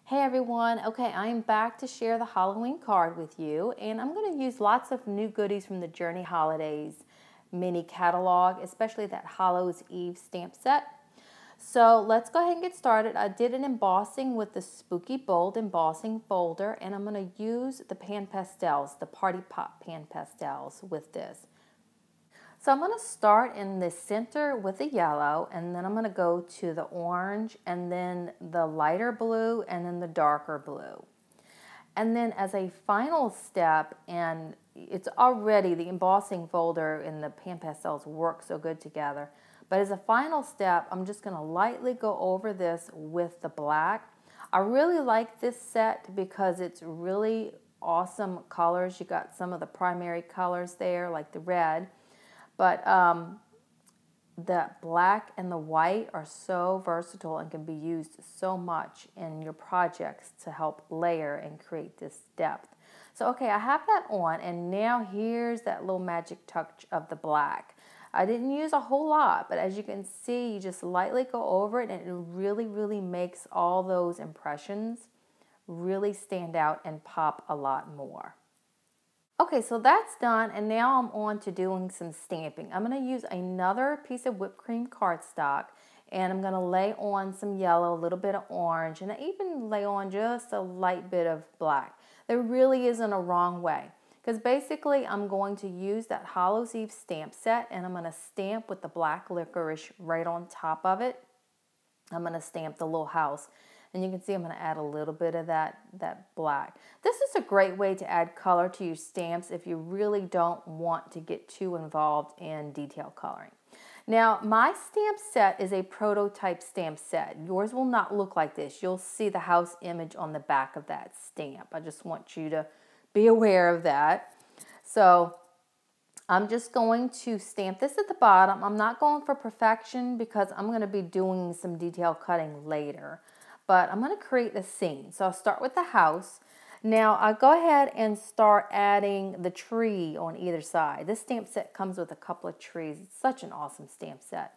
Hey everyone, okay, I am back to share the Halloween card with you, and I'm going to use lots of new goodies from the Journey Holidays mini catalog, especially that Hallows Eve stamp set. So let's go ahead and get started. I did an embossing with the Spooky Bold embossing folder, and I'm going to use the PanPastels, the Party Pop PanPastels with this. So I'm going to start in the center with the yellow, and then I'm going to go to the orange, and then the lighter blue, and then the darker blue. And then as a final step, and it's already, the embossing folder and the PanPastels work so good together, but as a final step, I'm just going to lightly go over this with the black. I really like this set because it's really awesome colors. You got some of the primary colors there, like the red. But the black and the white are so versatile and can be used so much in your projects to help layer and create this depth. So okay, I have that on, and now here's that little magic touch of the black. I didn't use a whole lot, but as you can see, you just lightly go over it, and it really makes all those impressions really stand out and pop a lot more. Okay, so that's done, and now I'm on to doing some stamping. I'm going to use another piece of whipped cream cardstock, and I'm going to lay on some yellow, a little bit of orange, and I even lay on just a light bit of black. There really isn't a wrong way, because basically I'm going to use that Hallows Eve stamp set, and I'm going to stamp with the black licorice right on top of it. I'm going to stamp the little house. And you can see I'm going to add a little bit of that black. This is a great way to add color to your stamps if you really don't want to get too involved in detail coloring. Now, my stamp set is a prototype stamp set. Yours will not look like this. You'll see the house image on the back of that stamp. I just want you to be aware of that. So I'm just going to stamp this at the bottom. I'm not going for perfection because I'm going to be doing some detail cutting later. But I'm going to create a scene. So I'll start with the house. Now I'll go ahead and start adding the tree on either side. This stamp set comes with a couple of trees. It's such an awesome stamp set.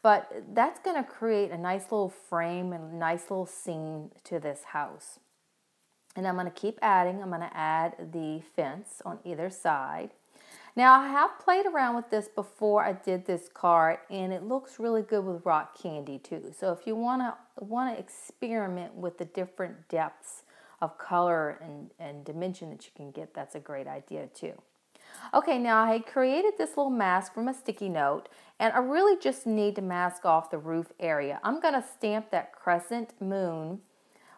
But that's going to create a nice little frame and a nice little scene to this house. And I'm going to keep adding. I'm going to add the fence on either side. Now I have played around with this before I did this card, and it looks really good with rock candy too. So if you want to experiment with the different depths of color and dimension that you can get, that's a great idea too. Okay, now I created this little mask from a sticky note, and I really just need to mask off the roof area. I'm going to stamp that crescent moon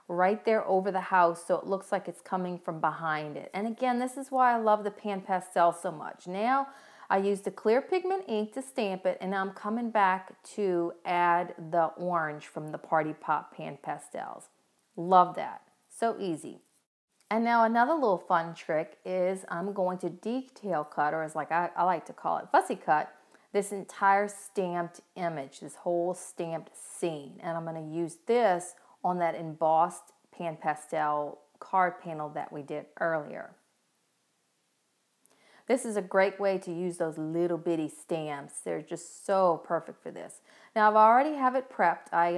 right there over the house so it looks like it's coming from behind it. And again, this is why I love the PanPastel so much. Now I used the clear pigment ink to stamp it, and now I'm coming back to add the orange from the Party Pop PanPastels. Love that. So easy. And now another little fun trick is I'm going to detail cut, or as like I like to call it, fussy cut, this entire stamped image, this whole stamped scene. And I'm going to use this on that embossed PanPastel card panel that we did earlier. This is a great way to use those little bitty stamps. They're just so perfect for this. Now I've already have it prepped. I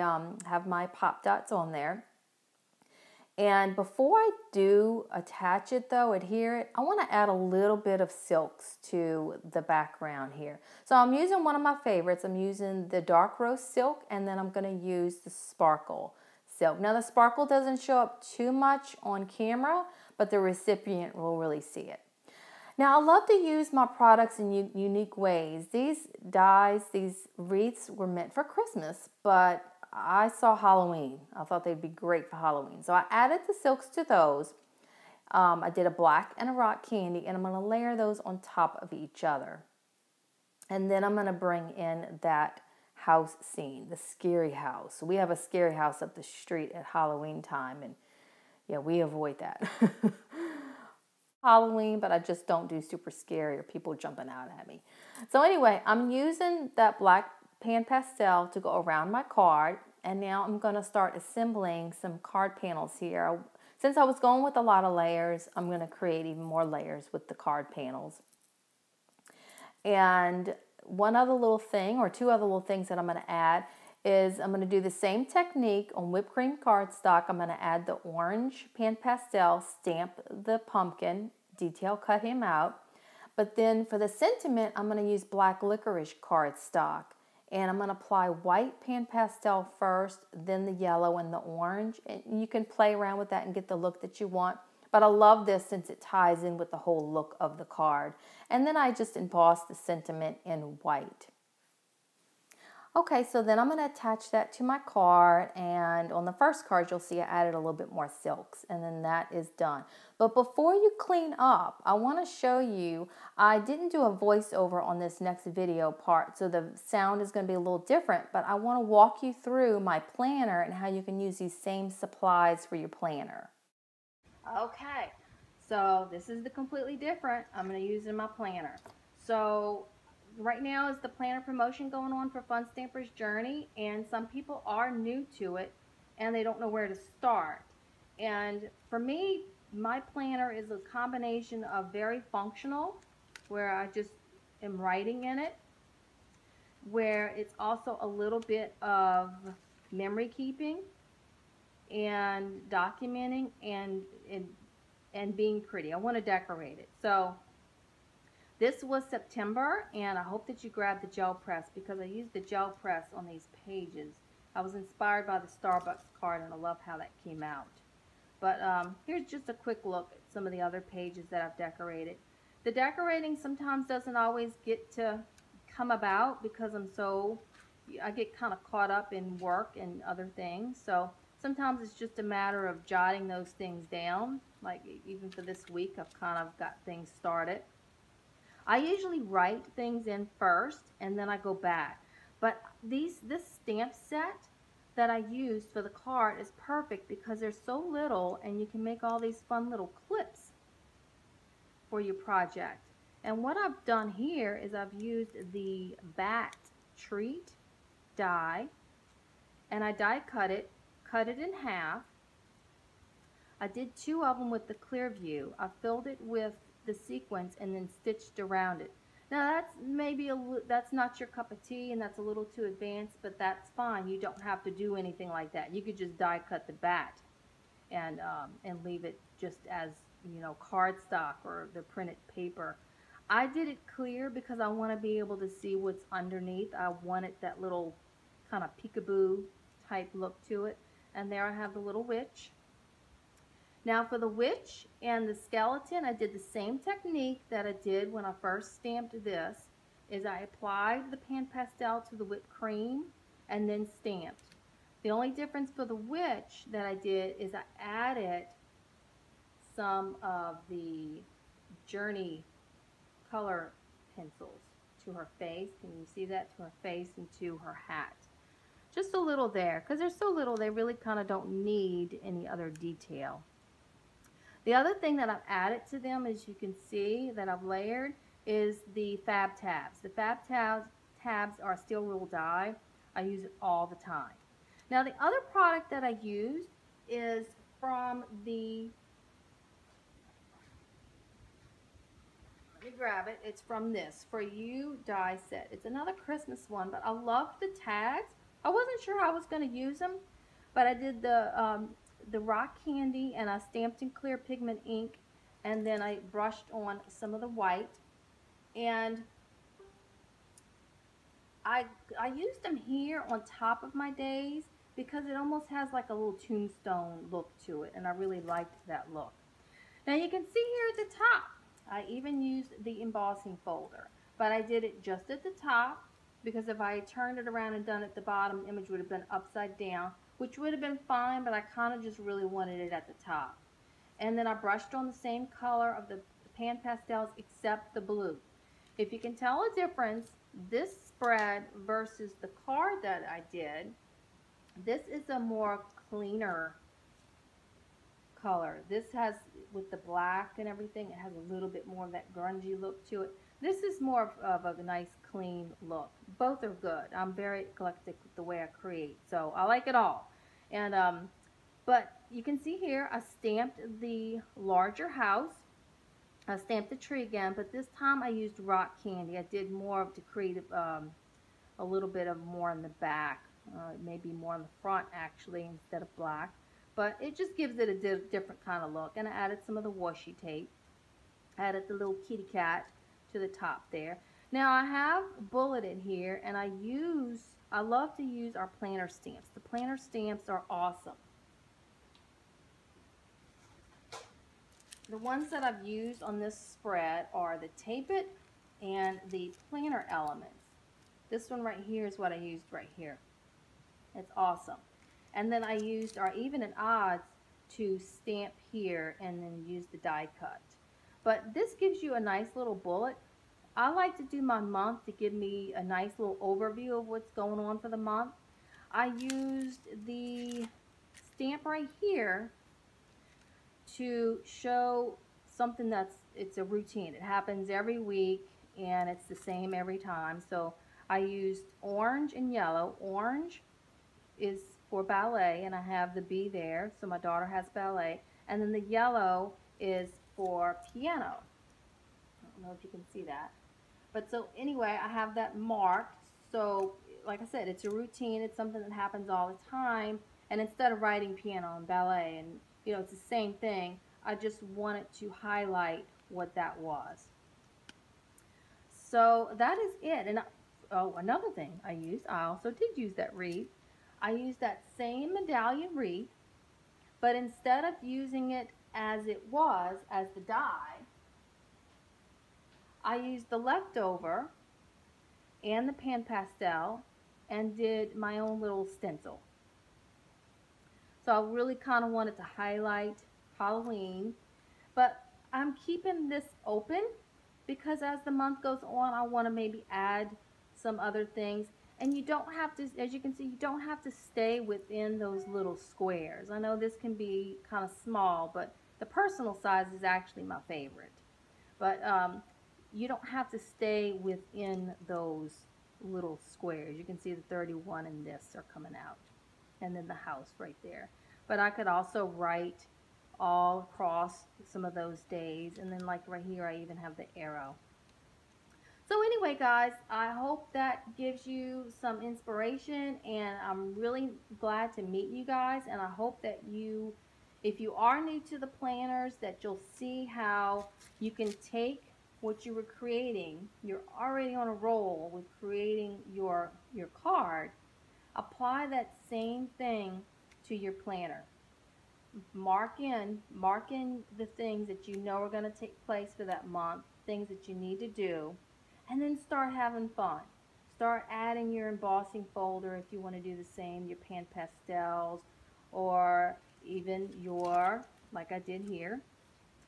have my pop dots on there. And before I do attach it though, adhere it, I want to add a little bit of silks to the background here. So I'm using one of my favorites. I'm using the dark rose silk, and then I'm going to use the sparkle silk. Now the sparkle doesn't show up too much on camera, but the recipient will really see it. Now I love to use my products in unique ways. These dies, these wreaths were meant for Christmas, but I saw Halloween. I thought they'd be great for Halloween. So I added the silks to those. I did a black and a rock candy, and I'm going to layer those on top of each other. And then I'm going to bring in that house scene, the scary house. We have a scary house up the street at Halloween time, and yeah, we avoid that. Halloween, but I just don't do super scary or people jumping out at me. So anyway, I'm using that black PanPastel to go around my card, and now I'm going to start assembling some card panels here. Since I was going with a lot of layers, I'm going to create even more layers with the card panels. And one other little thing, or two other little things that I'm going to add is I'm going to do the same technique on whipped cream cardstock. I'm going to add the orange Pan Pastel, stamp the pumpkin, detail cut him out. But then for the sentiment, I'm going to use black licorice cardstock. And I'm going to apply white Pan Pastel first, then the yellow and the orange. And you can play around with that and get the look that you want. But I love this since it ties in with the whole look of the card. And then I just emboss the sentiment in white. Okay, so then I'm going to attach that to my card, and on the first card you'll see I added a little bit more silks, and then that is done. But before you clean up, I want to show you, I didn't do a voiceover on this next video part, so the sound is going to be a little different, but I want to walk you through my planner and how you can use these same supplies for your planner. Okay, so this is the completely different. I'm going to use in my planner. So right now is the planner promotion going on for Fun Stamper's Journey, and some people are new to it and they don't know where to start. And for me, my planner is a combination of very functional, where I just am writing in it, where it's also a little bit of memory keeping and documenting and being pretty. I want to decorate it. So this was September, and I hope that you grabbed the gel press because I used the gel press on these pages. I was inspired by the Starbucks card, and I love how that came out. But here's just a quick look at some of the other pages that I've decorated. The decorating sometimes doesn't always get to come about because I get kind of caught up in work and other things. So sometimes it's just a matter of jotting those things down. Like even for this week, I've kind of got things started. I usually write things in first and then I go back. But this stamp set that I used for the card is perfect because there's so little and you can make all these fun little clips for your project. And what I've done here is I've used the Bat Treat die, and I die cut it in half. I did 2 of them with the clear view. I filled it with the sequins and then stitched around it. Now that's not your cup of tea and that's a little too advanced, but that's fine. You don't have to do anything like that. You could just die cut the bat and leave it just as, you know, cardstock or the printed paper. I did it clear because I want to be able to see what's underneath. I wanted that little kind of peekaboo type look to it. And there I have the little witch. Now for the witch and the skeleton, I did the same technique that I did when I first stamped this, is I applied the Pan Pastel to the whipped cream and then stamped. The only difference for the witch that I did is I added some of the Journey color pencils to her face. Can you see that? To her face and to her hat. Just a little there, because there's so little they really kind of don't need any other detail. The other thing that I've added to them, as you can see, that I've layered, is the fab tabs. The fab tabs are steel rule die. I use it all the time. Now the other product that I used is from the, let me grab it, it's from this For You die set. It's another Christmas one, but I love the tags. I wasn't sure how I was going to use them, but I did the rock candy and I stamped in clear pigment ink, and then I brushed on some of the white, and I used them here on top of my days because it almost has like a little tombstone look to it, and I really liked that look. Now you can see here at the top, I even used the embossing folder, but I did it just at the top because if I had turned it around and done it at the bottom, the image would have been upside down, which would have been fine, but I kind of just really wanted it at the top. And then I brushed on the same color of the Pan Pastels except the blue. If you can tell a difference, this spread versus the card that I did, this is a more cleaner color. This has, with the black and everything, it has a little bit more of that grungy look to it. This is more of a nice clean look. Both are good. I'm very eclectic with the way I create, so I like it all. And but you can see here I stamped the larger house. I stamped the tree again, but this time I used rock candy. I did more of to create a little bit of more in the back It may be more on the front actually instead of black, but it just gives it a different kind of look. And I added some of the washi tape. Added the little kitty cat to the top there. Now I have bulleted here, and I love to use our planner stamps. The planner stamps are awesome. The ones that I've used on this spread are the Tape It and the planner elements. This one right here is what I used right here. It's awesome. And then I used our even and odds to stamp here and then use the die cut. But this gives you a nice little bullet. I like to do my month to give me a nice little overview of what's going on for the month. I used the stamp right here to show something it's a routine. It happens every week and it's the same every time. So I used orange and yellow. Orange is for ballet, and I have the B there, so my daughter has ballet. And then the yellow is for piano. I don't know if you can see that. But so anyway, I have that marked. So like I said, it's a routine. It's something that happens all the time. And instead of writing piano and ballet, and you know, it's the same thing, I just wanted to highlight what that was. So that is it. And oh, another thing I also did use that wreath. I used that same medallion wreath, but instead of using it as it was, as the die, I used the leftover and the PanPastel and did my own little stencil. So I really kind of wanted to highlight Halloween, but I'm keeping this open because as the month goes on, I want to maybe add some other things. And you don't have to, as you can see, you don't have to stay within those little squares. I know this can be kind of small, but the personal size is actually my favorite. But you don't have to stay within those little squares. You can see the 31 and this are coming out. And then the house right there. But I could also write all across some of those days. And then like right here, I even have the arrow. So anyway, guys, I hope that gives you some inspiration, and I'm really glad to meet you guys, and I hope that you, if you are new to the planners, that you'll see how you can take what you were creating. You're already on a roll with creating your card. Apply that same thing to your planner. Mark in the things that you know are going to take place for that month, things that you need to do. And then start having fun. Start adding your embossing folder if you want to do the same, your PanPastels, or even your, like I did here,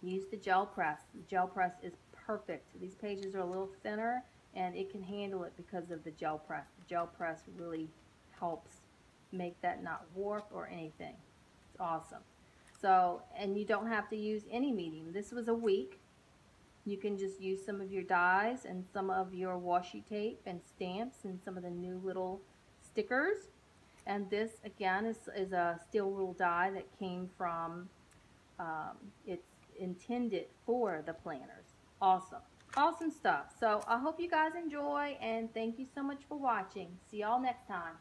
use the gel press. The gel press is perfect. These pages are a little thinner and it can handle it because of the gel press. The gel press really helps make that not warp or anything. It's awesome. So, and you don't have to use any medium. This was a week. You can just use some of your dies and some of your washi tape and stamps and some of the new little stickers. And this, again, is a steel rule die that came from, it's intended for the planners. Awesome. Awesome stuff. So I hope you guys enjoy, and thank you so much for watching. See y'all next time.